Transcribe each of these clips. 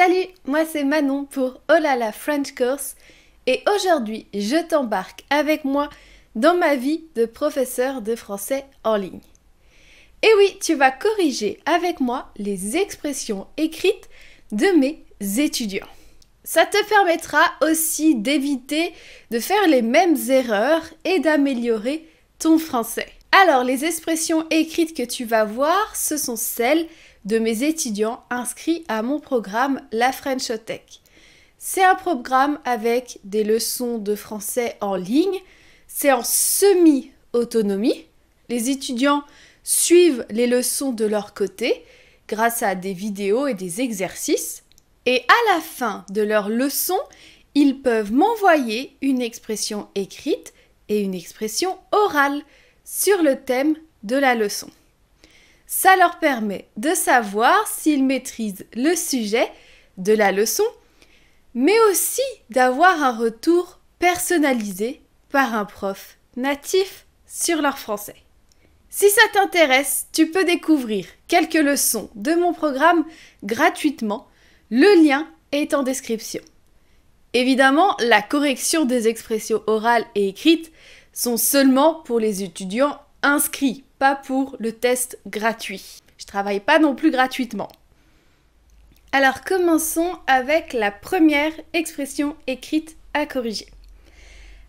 Salut, moi c'est Manon pour Oh là là French Course et aujourd'hui je t'embarque avec moi dans ma vie de professeur de français en ligne. Et oui, tu vas corriger avec moi les expressions écrites de mes étudiants. Ça te permettra aussi d'éviter de faire les mêmes erreurs et d'améliorer ton français. Alors, les expressions écrites que tu vas voir, ce sont celles de mes étudiants inscrits à mon programme La Frenchothèque. C'est un programme avec des leçons de français en ligne. C'est en semi-autonomie. Les étudiants suivent les leçons de leur côté grâce à des vidéos et des exercices. Et à la fin de leur leçon, ils peuvent m'envoyer une expression écrite et une expression orale sur le thème de la leçon. Ça leur permet de savoir s'ils maîtrisent le sujet de la leçon, mais aussi d'avoir un retour personnalisé par un prof natif sur leur français. Si ça t'intéresse, tu peux découvrir quelques leçons de mon programme gratuitement. Le lien est en description. Évidemment, la correction des expressions orales et écrites sont seulement pour les étudiants inscrits, pas pour le test gratuit. Je ne travaille pas non plus gratuitement. Alors commençons avec la première expression écrite à corriger.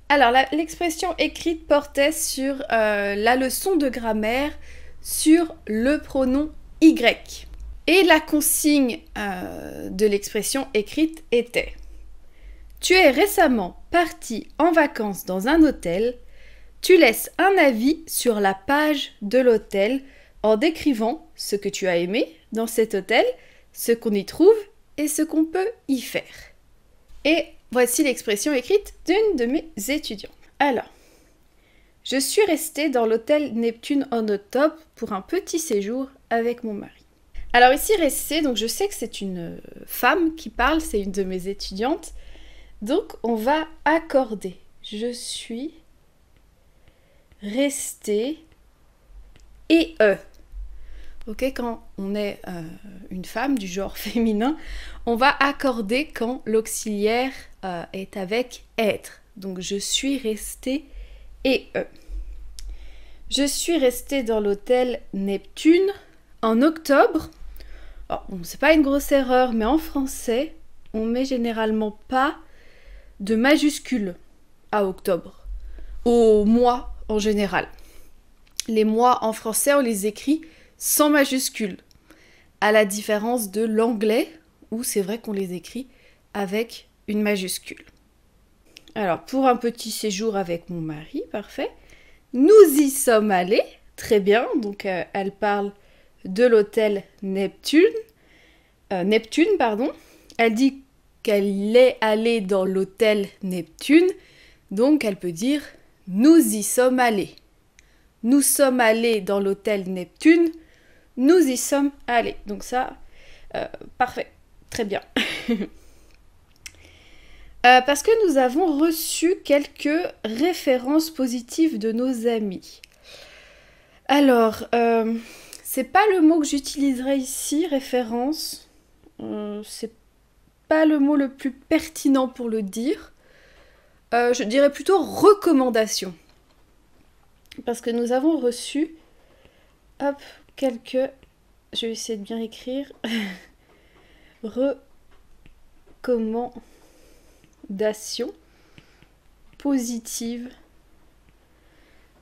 Alors l'expression écrite portait sur la leçon de grammaire sur le pronom Y. Et la consigne de l'expression écrite était « Tu es récemment parti en vacances dans un hôtel. Tu laisses un avis sur la page de l'hôtel en décrivant ce que tu as aimé dans cet hôtel, ce qu'on y trouve et ce qu'on peut y faire. » Et voici l'expression écrite d'une de mes étudiantes. Alors, je suis restée dans l'hôtel Neptune en octobre pour un petit séjour avec mon mari. Alors ici, rester, donc je sais que c'est une femme qui parle, c'est une de mes étudiantes. Donc on va accorder. Je suis restée et Ok, quand on est une femme du genre féminin, on va accorder quand l'auxiliaire est avec être. Donc je suis restée et Je suis restée dans l'hôtel Neptune en octobre. Alors, bon, c'est pas une grosse erreur, mais en français, on met généralement pas de majuscule à octobre, au mois en général. Les mois en français, on les écrit sans majuscule, à la différence de l'anglais, où c'est vrai qu'on les écrit avec une majuscule. Alors, pour un petit séjour avec mon mari, parfait. Nous y sommes allés, très bien, donc elle parle de l'hôtel Neptune. Elle dit qu'elle est allée dans l'hôtel Neptune, donc elle peut dire « nous y sommes allés ». Nous sommes allés dans l'hôtel Neptune, nous y sommes allés. Donc ça, parfait, très bien. Parce que nous avons reçu quelques références positives de nos amis. Alors, c'est pas le mot que j'utiliserai ici, référence. C'est pas le mot le plus pertinent pour le dire. Je dirais plutôt recommandation. Parce que nous avons reçu, quelques... Je vais essayer de bien écrire. Recommandations positives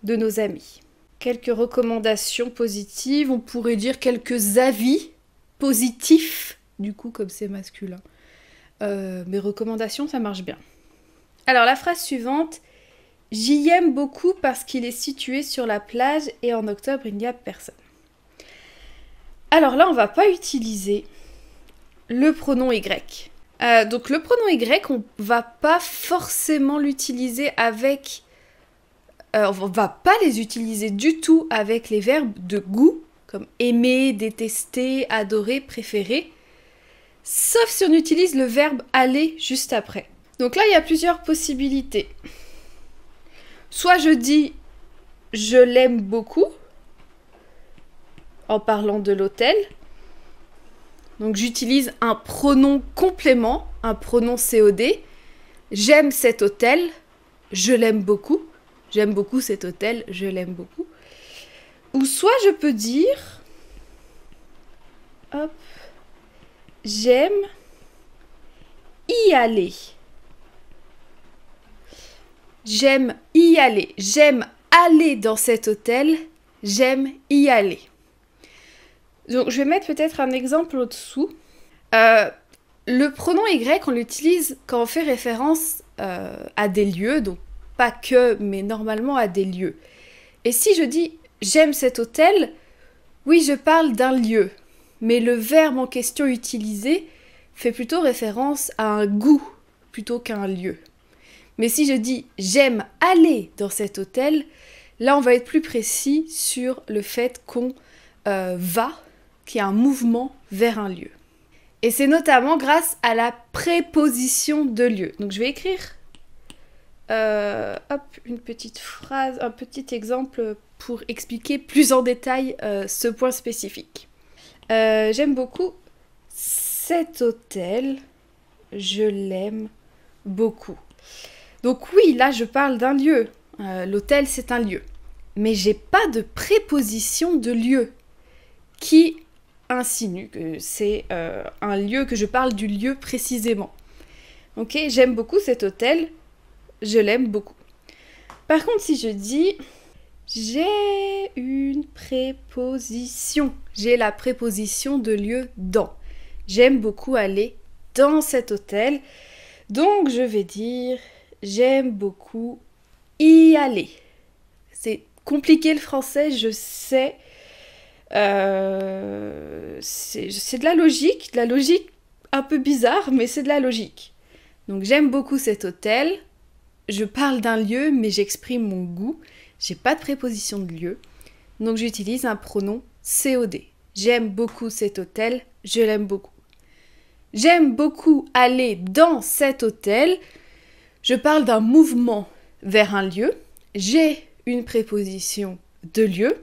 de nos amis. Quelques recommandations positives, on pourrait dire quelques avis positifs, du coup comme c'est masculin. Mes recommandations, ça marche bien. Alors la phrase suivante, j'y aime beaucoup parce qu'il est situé sur la plage et en octobre il n'y a personne. Alors là on va pas utiliser le pronom Y. Donc le pronom Y, on va pas forcément l'utiliser avec... on va pas les utiliser du tout avec les verbes de goût, comme aimer, détester, adorer, préférer, sauf si on utilise le verbe aller juste après. Donc là, il y a plusieurs possibilités. Soit je dis « je l'aime beaucoup » en parlant de l'hôtel, Donc j'utilise un pronom complément, un pronom COD. J'aime cet hôtel, je l'aime beaucoup. J'aime beaucoup cet hôtel, je l'aime beaucoup. Ou soit je peux dire, hop, j'aime y aller. J'aime y aller. J'aime aller dans cet hôtel. J'aime y aller. Donc, je vais mettre peut-être un exemple au-dessous. Le pronom Y, on l'utilise quand on fait référence à des lieux. Donc, pas que, mais normalement à des lieux. Et si je dis « j'aime cet hôtel », oui, je parle d'un lieu. Mais le verbe en question utilisé fait plutôt référence à un goût plutôt qu'à un lieu. Mais si je dis « j'aime aller dans cet hôtel », là, on va être plus précis sur le fait qu'on va, qu'il y a un mouvement vers un lieu. Et c'est notamment grâce à la préposition de lieu. Donc, je vais écrire une petite phrase, un petit exemple pour expliquer plus en détail ce point spécifique. J'aime beaucoup cet hôtel, je l'aime beaucoup. Donc oui, là je parle d'un lieu. L'hôtel c'est un lieu. Mais j'ai pas de préposition de lieu qui insinue que c'est un lieu, que je parle du lieu précisément. Ok, j'aime beaucoup cet hôtel, je l'aime beaucoup. Par contre, si je dis j'ai une préposition, j'ai la préposition de lieu dans. J'aime beaucoup aller dans cet hôtel, donc je vais dire j'aime beaucoup y aller. C'est compliqué le français, je sais. C'est de la logique un peu bizarre, mais c'est de la logique. Donc j'aime beaucoup cet hôtel. Je parle d'un lieu, mais j'exprime mon goût. J'ai pas de préposition de lieu. Donc j'utilise un pronom COD. J'aime beaucoup cet hôtel, je l'aime beaucoup. J'aime beaucoup aller dans cet hôtel. Je parle d'un mouvement vers un lieu. J'ai une préposition de lieu.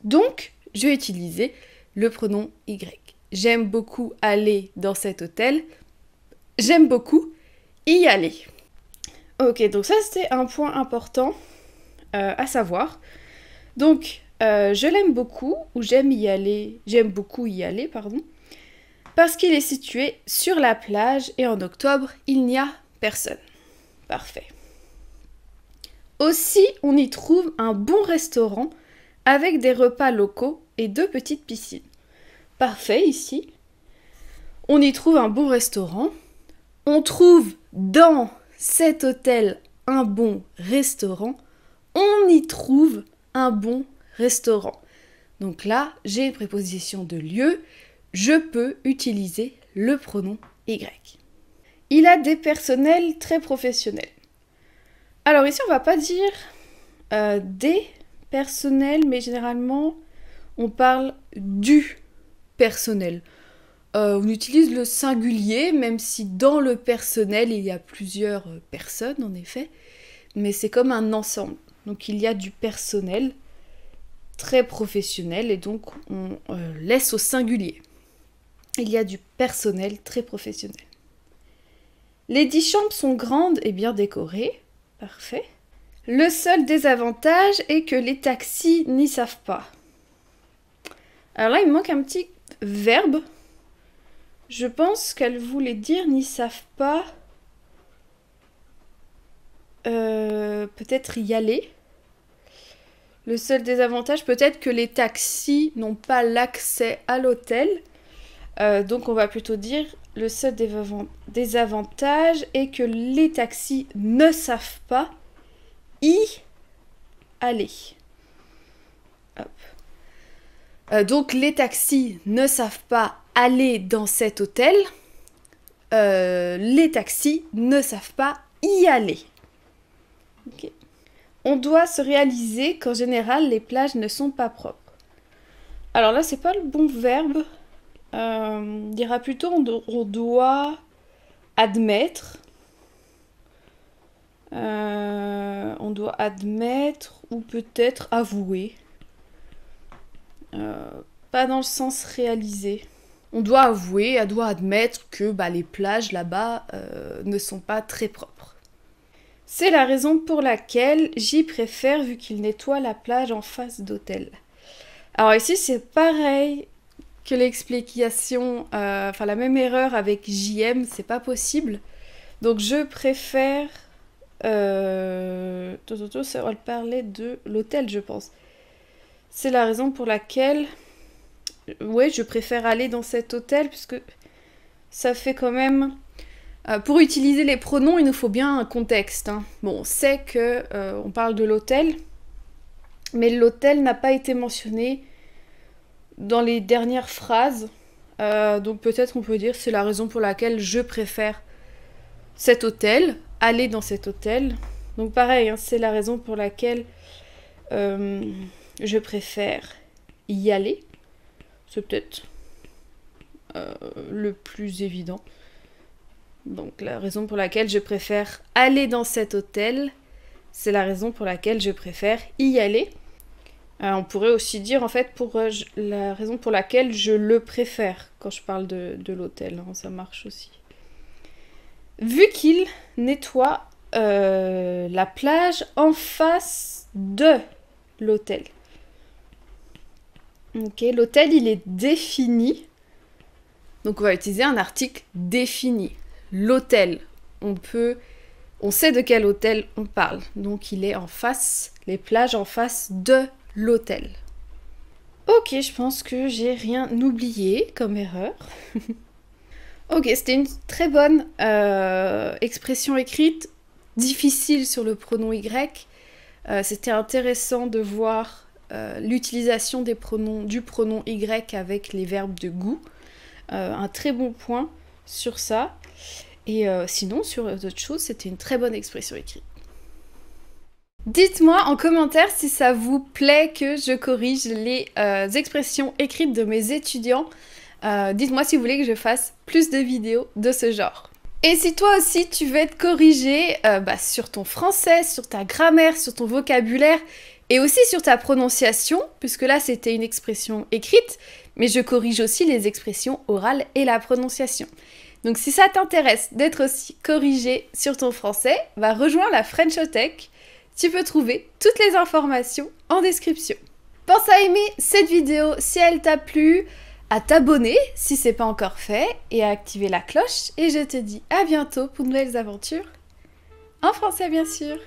Donc, je vais utiliser le pronom Y. J'aime beaucoup aller dans cet hôtel. J'aime beaucoup y aller. Ok, donc ça c'était un point important à savoir. Donc, je l'aime beaucoup, ou j'aime beaucoup y aller, pardon, parce qu'il est situé sur la plage et en octobre, il n'y a personne. Parfait. Aussi, on y trouve un bon restaurant avec des repas locaux et 2 petites piscines. Parfait, ici. On y trouve un bon restaurant. On trouve dans cet hôtel un bon restaurant. On y trouve un bon restaurant. Donc là, j'ai une préposition de lieu. Je peux utiliser le pronom Y. Il a des personnels très professionnels. Alors ici, on va pas dire des personnels, mais généralement, on parle du personnel. On utilise le singulier, même si dans le personnel, il y a plusieurs personnes, en effet. Mais c'est comme un ensemble. Donc il y a du personnel très professionnel, et donc on laisse au singulier. Il y a du personnel très professionnel. Les 10 chambres sont grandes et bien décorées. Parfait. Le seul désavantage est que les taxis n'y savent pas. Alors là, il me manque un petit verbe. Je pense qu'elle voulait dire n'y savent pas. Peut-être y aller. Le seul désavantage, peut-être que les taxis n'ont pas l'accès à l'hôtel. Donc on va plutôt dire le seul désavantage est que les taxis ne savent pas y aller. Hop. Donc les taxis ne savent pas aller dans cet hôtel. Les taxis ne savent pas y aller. Okay. On doit se réaliser qu'en général, les plages ne sont pas propres. Alors là, c'est pas le bon verbe. On dira plutôt on doit admettre. On doit admettre ou peut-être avouer. Pas dans le sens réaliser. on doit avouer, elle doit admettre que les plages là-bas ne sont pas très propres. C'est la raison pour laquelle j'y préfère vu qu'il nettoie la plage en face d'hôtel. Alors ici c'est pareil que l'explication, enfin la même erreur avec JM, c'est pas possible. Donc je préfère... ça va parler de l'hôtel je pense. C'est la raison pour laquelle... Ouais, je préfère aller dans cet hôtel puisque ça fait quand même... pour utiliser les pronoms, il nous faut bien un contexte. Hein. Bon, on sait que on parle de l'hôtel, mais l'hôtel n'a pas été mentionné dans les dernières phrases. Donc peut-être on peut dire c'est la raison pour laquelle je préfère cet hôtel, aller dans cet hôtel. Donc pareil, hein, c'est la raison pour laquelle je préfère y aller. C'est peut-être le plus évident. Donc la raison pour laquelle je préfère aller dans cet hôtel, c'est la raison pour laquelle je préfère y aller. On pourrait aussi dire en fait la raison pour laquelle je le préfère quand je parle de l'hôtel, hein, ça marche aussi. Vu qu'il nettoie la plage en face de l'hôtel. Ok, l'hôtel il est défini. Donc on va utiliser un article défini. L'hôtel, on sait de quel hôtel on parle. Donc il est en face, les plages en face de l'hôtel. Ok, je pense que j'ai rien oublié comme erreur. Ok, c'était une très bonne expression écrite, difficile sur le pronom Y. C'était intéressant de voir l'utilisation du pronom Y avec les verbes de goût. Un très bon point sur ça. Et sinon, sur d'autres choses, c'était une très bonne expression écrite. Dites-moi en commentaire si ça vous plaît que je corrige les expressions écrites de mes étudiants. Dites-moi si vous voulez que je fasse plus de vidéos de ce genre. Et si toi aussi tu veux être corrigé sur ton français, sur ta grammaire, sur ton vocabulaire et aussi sur ta prononciation, puisque là c'était une expression écrite, mais je corrige aussi les expressions orales et la prononciation. Donc si ça t'intéresse d'être aussi corrigé sur ton français, rejoins la Frenchothèque. Tu peux trouver toutes les informations en description. Pense à aimer cette vidéo si elle t'a plu, à t'abonner si c'est pas encore fait et à activer la cloche. Et je te dis à bientôt pour de nouvelles aventures, en français bien sûr.